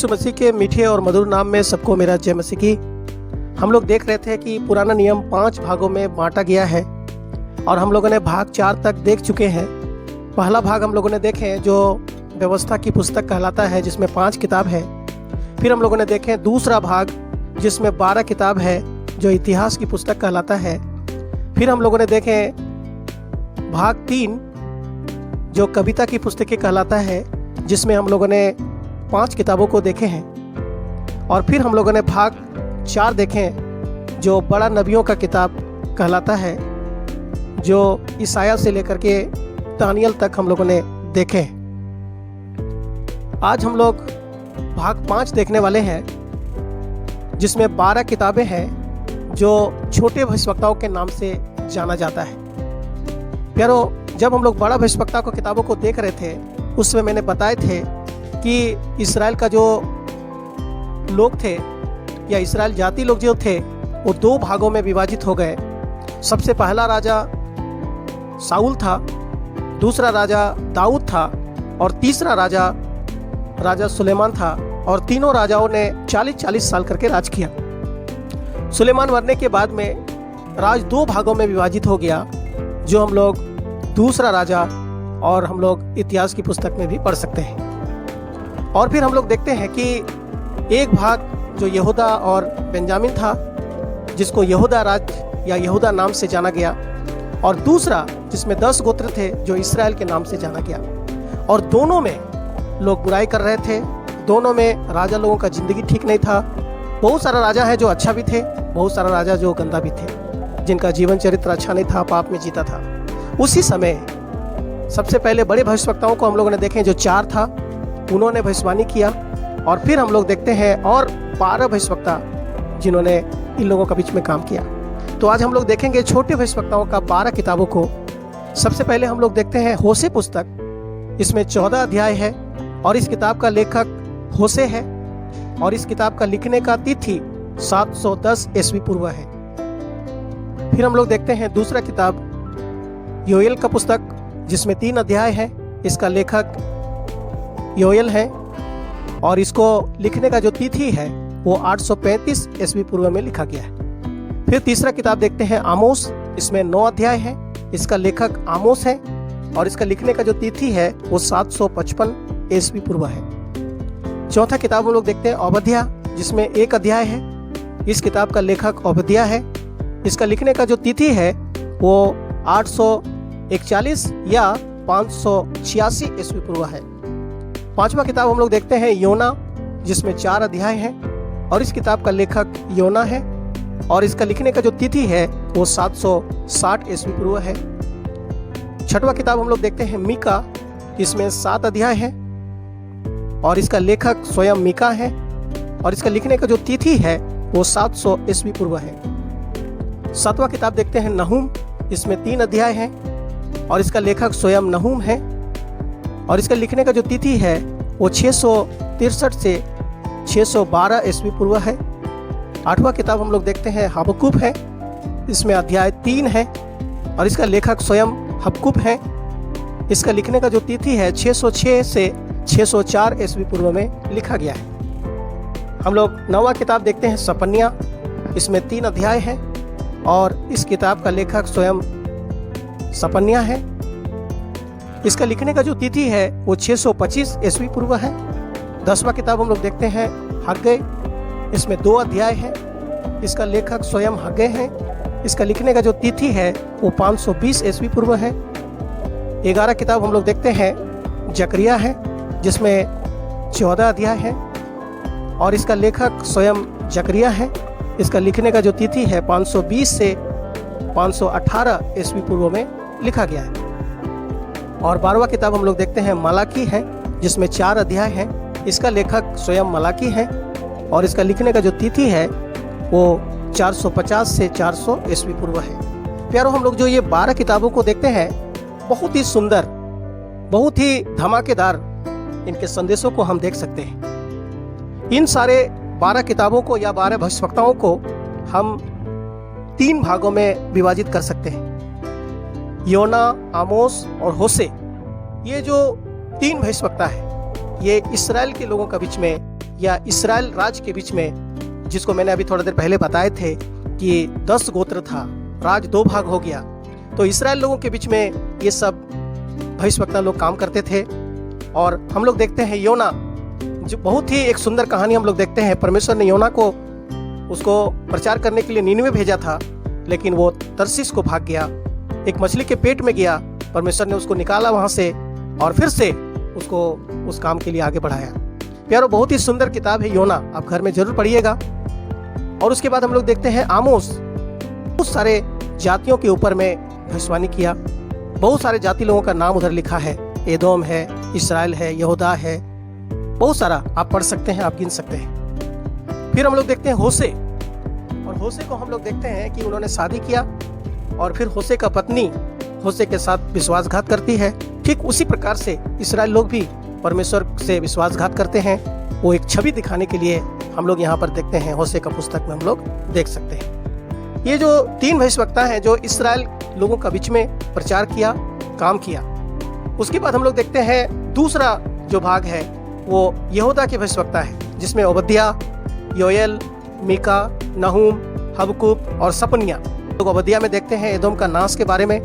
यीशु मसीह के मीठे और मधुर नाम में सबको मेरा जय मसीह की। हम लोग देख रहे थे कि पुराना नियम 5 भागों में बांटा गया है और हम लोगों ने भाग 4 तक देख चुके हैं। पहला भाग हम लोगों ने देखे जो व्यवस्था की पुस्तक कहलाता है, जिसमें 5 किताब है। फिर हम लोगों ने देखे दूसरा भाग जिसमें 12 किताब है, जो इतिहास की पुस्तक कहलाता है। फिर हम लोगों ने देखे भाग 3 जो कविता की पुस्तकें कहलाता है, जिसमें हम लोगों ने 5 किताबों को देखे हैं। और फिर हम लोगों ने भाग 4 देखे जो बड़ा नबियों का किताब कहलाता है, जो ईसाया से लेकर के दानियल तक हम लोगों ने देखे। आज हम लोग भाग 5 देखने वाले हैं, जिसमें 12 किताबें हैं जो छोटे भविष्यवक्ताओं के नाम से जाना जाता है। प्यारो, जब हम लोग बड़ा भविष्यवक्ता को किताबों को देख रहे थे, उसमें मैंने बताए थे कि इस्राएल का जो लोग थे या इस्राएल जाति लोग जो थे, वो 2 भागों में विभाजित हो गए। सबसे पहला राजा साउल था, दूसरा राजा दाऊद था और तीसरा राजा सुलेमान था। और तीनों राजाओं ने 40-40 साल करके राज किया। सुलेमान मरने के बाद में राज 2 भागों में विभाजित हो गया, जो हम लोग दूसरा राजा और हम लोग इतिहास की पुस्तक में भी पढ़ सकते हैं। और फिर हम लोग देखते हैं कि एक भाग जो यहूदा और बेंजामिन था, जिसको यहूदा राज्य या यहूदा नाम से जाना गया, और दूसरा जिसमें 10 गोत्र थे, जो इस्राएल के नाम से जाना गया। और दोनों में लोग बुराई कर रहे थे, दोनों में राजा लोगों का जिंदगी ठीक नहीं था। बहुत सारा राजा है जो अच्छा भी थे, बहुत सारा राजा जो गंदा भी थे, जिनका जीवन चरित्र अच्छा नहीं था, पाप में जीता था। उसी समय सबसे पहले बड़े भविष्यवक्ताओं को हम लोगों ने देखे, जो 4 था, उन्होंने भविष्यवाणी किया। और फिर हम लोग देखते हैं और 12 भविष्यवक्ता जिन्होंने इन लोगों के बीच में काम किया। तो आज हम लोग देखेंगे छोटे भविष्यवक्ताओं का 12 किताबों को। सबसे पहले हम लोग देखते हैं होशे पुस्तक। इसमें 14 अध्याय है और इस किताब का लेखक होशे है और इस किताब का लिखने का तिथि 710 ईस्वी पूर्व है। फिर हम लोग देखते हैं दूसरा किताब योएल का पुस्तक, जिसमें 3 अध्याय है। इसका लेखक योएल है और इसको लिखने का जो तिथि है वो 835 ईस्वी पूर्व में लिखा गया है। फिर तीसरा किताब देखते हैं आमोस। इसमें 9 अध्याय है। इसका लेखक आमोस है और इसका लिखने का जो तिथि है वो 755 ईस्वी पूर्व है। चौथा किताब हम लोग देखते हैं ओबद्याह, जिसमें 1 अध्याय है। इस किताब का लेखक ओबद्याह है। इसका लिखने का जो तिथि है वो 841 या 586 ईस्वी पूर्व है। 5वां किताब हम लोग देखते हैं योना, जिसमें 4 अध्याय हैं और इस किताब का लेखक योना है और इसका लिखने का जो तिथि है वो 760 ईस्वी पूर्व है। 6वां किताब हम लोग देखते हैं मीका। इसमें 7 अध्याय हैं और इसका लेखक स्वयं मीका है और इसका लिखने का जो तिथि है वो 700 ईस्वी पूर्व है। 7वां किताब देखते हैं नहूम। इसमें 3 अध्याय हैं और इसका लेखक स्वयं नहूम है और इसका लिखने का जो तिथि है वो 663 से 612 ईस्वी पूर्व है। 8वां किताब हम लोग देखते हैं हबक्कूक है। इसमें अध्याय 3 है और इसका लेखक स्वयं हबक्कूक है। इसका लिखने का जो तिथि है 606 से 604 ईस्वी पूर्व में लिखा गया है। हम लोग 9वां किताब देखते हैं सपन्या। इसमें 3 अध्याय हैं और इस किताब का लेखक स्वयं सपन्या है। इसका लिखने का जो तिथि है वो 625 ईस्वी पूर्व है। 10वां किताब हम लोग देखते हैं हग्गै। इसमें 2 अध्याय हैं। इसका लेखक स्वयं हग्गै है। इसका लिखने का जो तिथि है वो 520 ईस्वी पूर्व है। 11 किताब हम लोग देखते हैं जकरिया है, जिसमें 14 अध्याय है और इसका लेखक स्वयं जकरिया है। इसका लिखने का जो तिथि है 520 से 518 ईस्वी पूर्व में लिखा गया है। और 12वां किताब हम लोग देखते हैं मलाकी है, जिसमें 4 अध्याय हैं। इसका लेखक स्वयं मलाकी है और इसका लिखने का जो तिथि है वो 450 से 400 ईस्वी पूर्व है। प्यारो, हम लोग जो ये 12 किताबों को देखते हैं, बहुत ही सुंदर, बहुत ही धमाकेदार इनके संदेशों को हम देख सकते हैं। इन सारे 12 किताबों को या 12 भविष्यवक्ताओं को हम 3 भागों में विभाजित कर सकते हैं। योना, आमोस और होशे, ये जो 3 भविष्यवक्ता है, ये इस्राएल के लोगों के बीच में या इस्राएल राज्य के बीच में, जिसको मैंने अभी थोड़ा देर पहले बताए थे कि 10 गोत्र था, राज 2 भाग हो गया। तो इस्राएल लोगों के बीच में ये सब भविष्यवक्ता लोग काम करते थे। और हम लोग देखते हैं योना, जो बहुत ही एक सुंदर कहानी हम लोग देखते हैं। परमेश्वर ने योना को उसको प्रचार करने के लिए नीनवे भेजा था, लेकिन वो तरसीस को भाग गया, एक मछली के पेट में गया। परमेश्वर ने उसको निकाला वहां से और फिर से उसको उस काम के लिए आगे बढ़ाया। प्यारो, बहुत ही सुंदर किताब है योना, आप घर में जरूर पढ़िएगा। और उसके बाद हम लोग देखते हैं आमोस, बहुत सारे जातियों के ऊपर में भविष्यवाणी किया। बहुत सारे जाति लोगों का नाम उधर लिखा है, एदोम है, इस्राएल है, यहूदा है, बहुत सारा आप पढ़ सकते हैं, आप गिन सकते हैं। फिर हम लोग देखते हैं होशे, और होशे को हम लोग देखते हैं कि उन्होंने शादी किया और फिर होशे का पत्नी होशे के साथ विश्वासघात करती है। ठीक उसी प्रकार से इस्राएल लोग भी परमेश्वर से विश्वासघात करते हैं। वो एक छवि दिखाने के लिए हम लोग यहाँ पर देखते हैं, होशे का पुस्तक में हम लोग देख सकते हैं। ये जो 3 भविष्यवक्ता हैं जो इस्राएल लोगों का बीच में प्रचार किया, काम किया। उसके बाद हम लोग देखते हैं दूसरा जो भाग है वो यहूदा के भविष्यवक्ता है, जिसमें ओबद्याह, योएल, मीका, नहूम, हबक्कूक और सपन्याह। लोग ओबद्याह में देखते हैं एदोम का नाश के बारे में।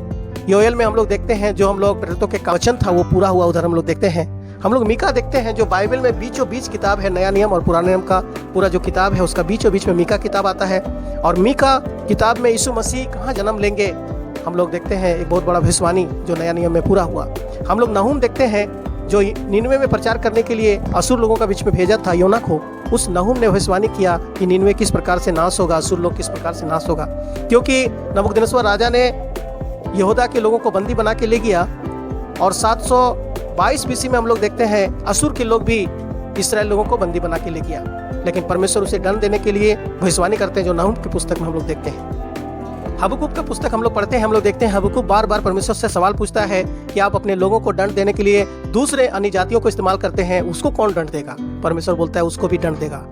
योएल में हम लोग देखते हैं जो हम लोग प्रेरितों के वचन था वो पूरा हुआ, उधर हम लोग देखते हैं। हम लोग मीका देखते हैं जो बाइबल में बीचों बीच किताब है, नया नियम और पुराने नियम का पूरा जो किताब है उसका बीचों बीच में मीका किताब आता है। और मीका किताब में यीशु मसीह कहाँ जन्म लेंगे हम लोग देखते हैं, एक बहुत बड़ा भविष्यवाणी जो नया नियम में पूरा हुआ। हम लोग नहूम देखते हैं जो नीनवे में प्रचार करने के लिए असुर लोगों का बीच में भेजा था योना को। उस नहूम ने भविष्यवाणी किया कि नीनवे किस प्रकार से नाश होगा, असुर लोग किस प्रकार से नाश होगा, क्योंकि नबूकदनेस्सर राजा ने यहूदा के लोगों को बंदी बना के ले गया। और 722 बीसी में हम लोग देखते हैं असुर के लोग भी इस्राएल लोगों को बंदी बना के ले गया, लेकिन परमेश्वर उसे दंड देने के लिए भविष्यवाणी करते हैं, जो नहूम की पुस्तक में हम लोग देखते हैं। हबक्कूक का पुस्तक हम लोग पढ़ते हैं, हम लोग देखते हैं हबक्कूक बार बार परमेश्वर से सवाल पूछता है कि आप अपने लोगों को दंड देने के लिए दूसरे अन्य जातियों को इस्तेमाल करते हैं, उसको कौन दंड देगा? परमेश्वर बोलता है उसको भी दंड देगा।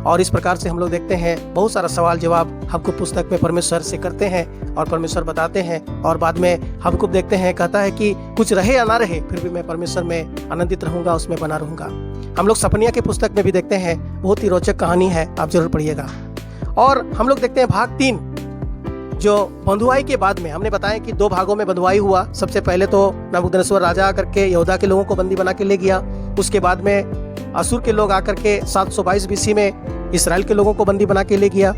और इस प्रकार से हम लोग देखते हैं बहुत सारा सवाल जवाब हबक्कूक पुस्तक में परमेश्वर से करते हैं और परमेश्वर बताते हैं। और बाद में हबक्कूक देखते हैं, कहता है कि कुछ रहे या ना रहे फिर भी मैं परमेश्वर में आनंदित रहूंगा, उसमें बना रहूंगा। हम लोग सपन्याह के पुस्तक में भी देखते हैं, बहुत ही रोचक कहानी है, आप जरूर पढ़िएगा। और हम लोग देखते हैं भाग 3 जो बंधुआई के बाद में, हमने बताया कि 2 भागों में बंधुआई हुआ। सबसे पहले तो नबूकदनेस्सर राजा आकर के यहूदा के लोगों को बंदी बना के ले गया। उसके बाद में असुर के लोग आकर के 722 बीसी में इस्राएल के लोगों को बंदी बना के ले गया।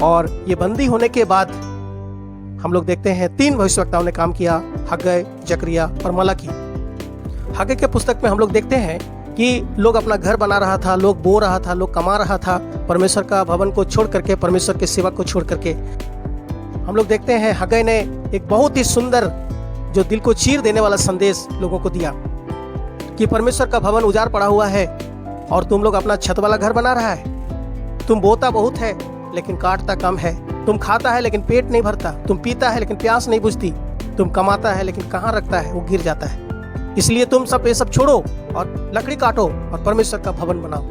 और ये बंदी होने के बाद हम लोग देखते हैं 3 भविष्यवक्ताओं ने काम किया, हग्गै, जकरिया और मलाकी। हग्गै के पुस्तक में हम लोग देखते हैं कि लोग अपना घर बना रहा था, लोग बो रहा था, लोग कमा रहा था, परमेश्वर का भवन को छोड़ करके, परमेश्वर के सेवक को छोड़ करके। हम लोग देखते हैं हग्गै ने एक बहुत ही सुंदर जो दिल को चीर देने वाला संदेश लोगों को दिया कि परमेश्वर का भवन उजाड़ पड़ा हुआ है और तुम लोग अपना छत वाला घर बना रहा है। तुम बोता बहुत है लेकिन काटता कम है, तुम खाता है लेकिन पेट नहीं भरता, तुम पीता है लेकिन प्यास नहीं बुझती, तुम कमाता है लेकिन कहाँ रखता है वो गिर जाता है। इसलिए तुम सब ये सब छोड़ो और लकड़ी काटो और परमेश्वर का भवन बनाओ।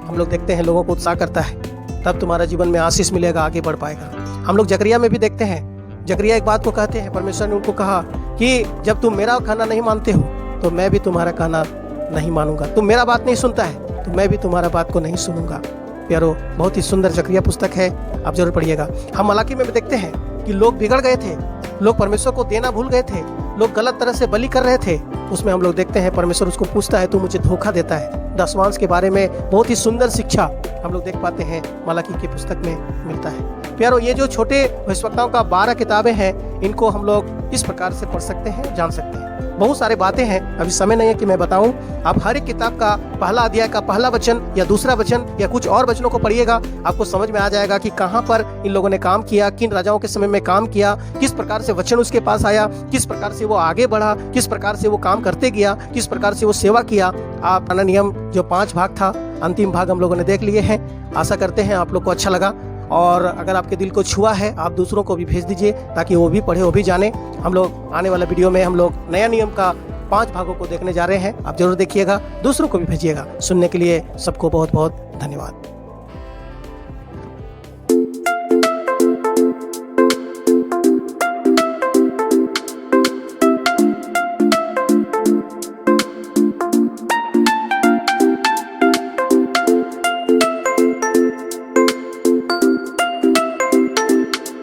हम लोग देखते हैं लोगों को उत्साह करता है, तब तुम्हारा जीवन में आशीष मिलेगा, आगे बढ़ पाएगा। हम लोग जकरिया में भी देखते हैं, जकरिया एक बात को कहते हैं, परमेश्वर ने उनको कहा कि जब तुम मेरा कहना नहीं मानते हो तो मैं भी तुम्हारा कहना नहीं मानूंगा, तुम मेरा बात नहीं सुनता है तो मैं भी तुम्हारा बात को नहीं सुनूंगा। प्यारो, बहुत ही सुंदर जकरिया पुस्तक है, आप जरूर पढ़िएगा। हम मलाकी में भी देखते हैं कि लोग बिगड़ गए थे, लोग परमेश्वर को देना भूल गए थे, लोग गलत तरह से बलि कर रहे थे। उसमें हम लोग देखते हैं परमेश्वर उसको पूछता है, तू मुझे धोखा देता है। दशवांश के बारे में बहुत ही सुंदर शिक्षा हम लोग देख पाते हैं, मलाकी की पुस्तक में मिलता है। प्यारो, ये जो छोटे भविष्यवक्ताओं का 12 किताबें हैं, इनको हम लोग इस प्रकार से पढ़ सकते हैं, जान सकते हैं। बहुत सारे बातें हैं, अभी समय नहीं है कि मैं बताऊं। आप हर एक किताब का पहला अध्याय का पहला वचन या दूसरा वचन या कुछ और वचनों को पढ़िएगा, आपको समझ में आ जाएगा कि कहां पर इन लोगों ने काम किया, किन राजाओं के समय में काम किया, किस प्रकार से वचन उसके पास आया, किस प्रकार से वो आगे बढ़ा, किस प्रकार से वो काम करते गया, किस प्रकार से वो सेवा किया। आप पुराना नियम जो 5 भाग था, अंतिम भाग हम लोगों ने देख लिए हैं। आशा करते हैं आप लोग को अच्छा लगा, और अगर आपके दिल को छुआ है आप दूसरों को भी भेज दीजिए ताकि वो भी पढ़े, वो भी जाने। हम लोग आने वाला वीडियो में हम लोग नया नियम का 5 भागों को देखने जा रहे हैं, आप जरूर देखिएगा, दूसरों को भी भेजिएगा। सुनने के लिए सबको बहुत बहुत धन्यवाद।